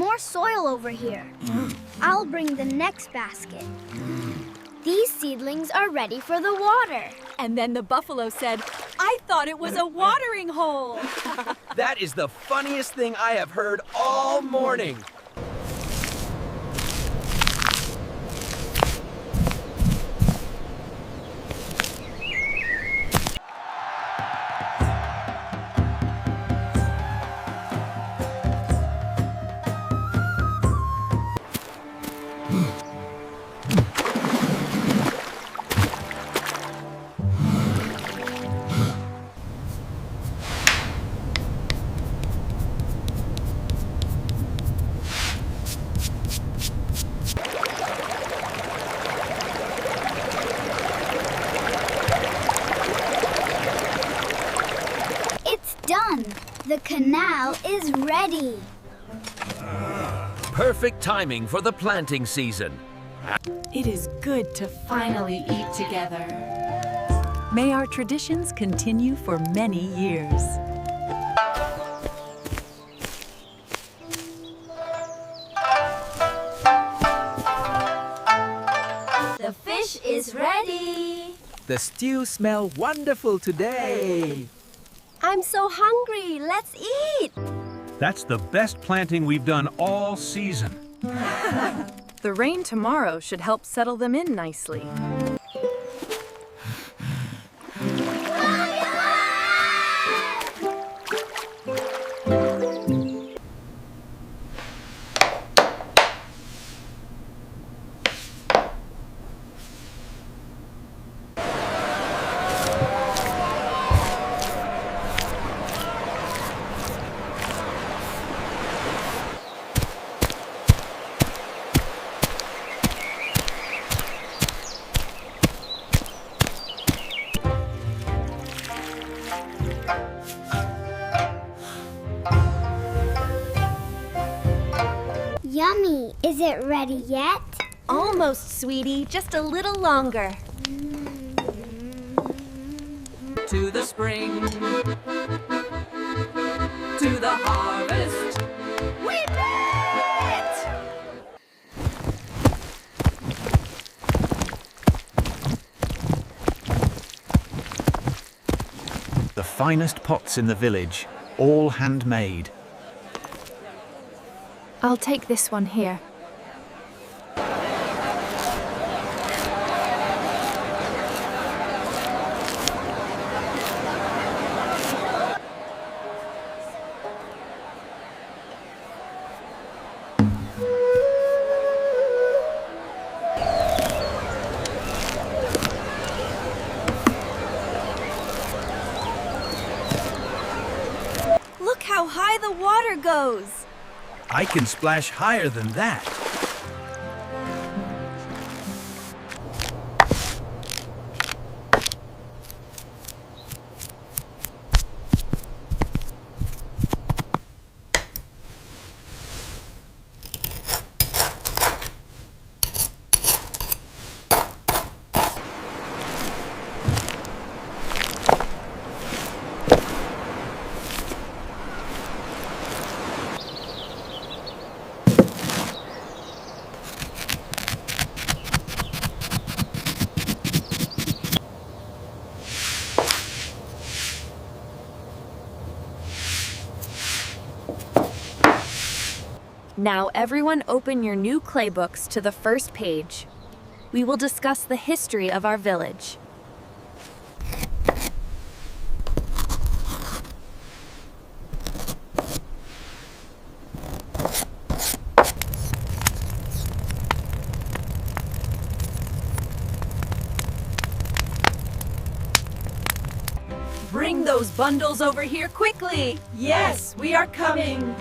more soil over here. I'll bring the next basket. These seedlings are ready for the water. And then the buffalo said, "I thought it was a watering hole." That is the funniest thing I have heard all morning. Done. The canal is ready. Perfect timing for the planting season. It is good to finally eat together. May our traditions continue for many years. The fish is ready. The stew smells wonderful today. I'm so hungry. Let's eat. That's the best planting we've done all season. The rain tomorrow should help settle them in nicely. Yummy. Is it ready yet? Almost, sweetie. Just a little longer. To the spring, to the harvest, we meet! The finest pots in the village, all handmade. I'll take this one here. Look how high the water goes. I can splash higher than that. Now everyone open your new clay books to the first page. We will discuss the history of our village. Bring those bundles over here quickly. Yes, we are coming.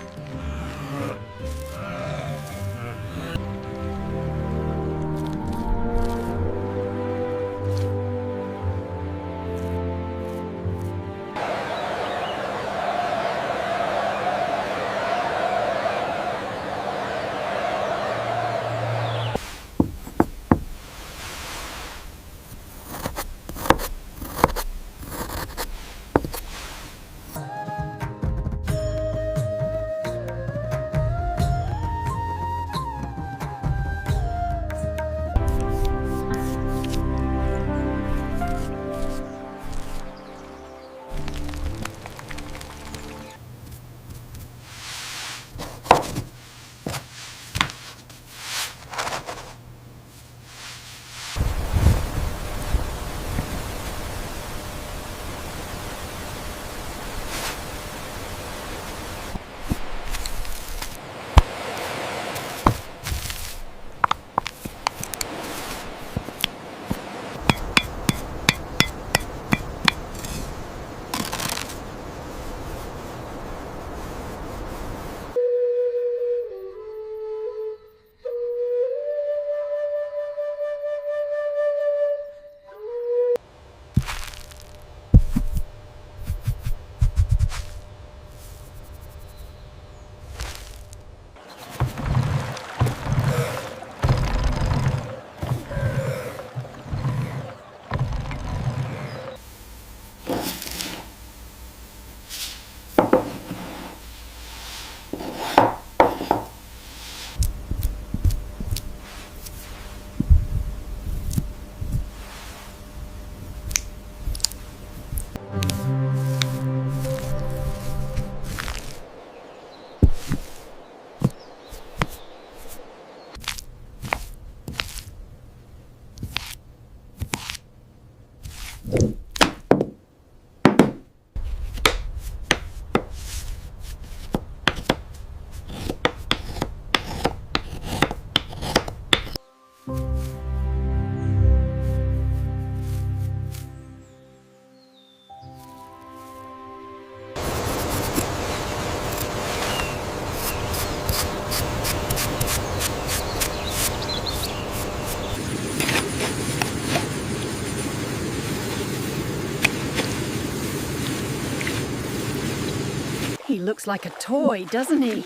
looks like a toy, doesn't he?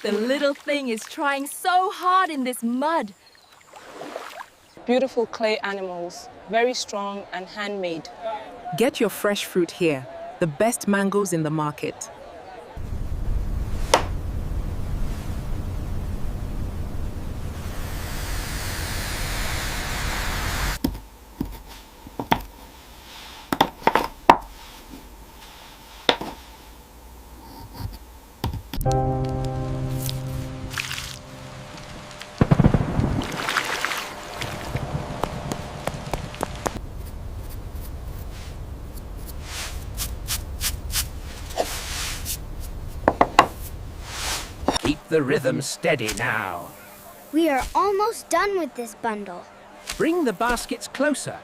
The little thing is trying so hard in this mud. Beautiful clay animals, very strong and handmade. Get your fresh fruit here. The best mangoes in the market. Keep the rhythm steady now. We are almost done with this bundle. Bring the baskets closer.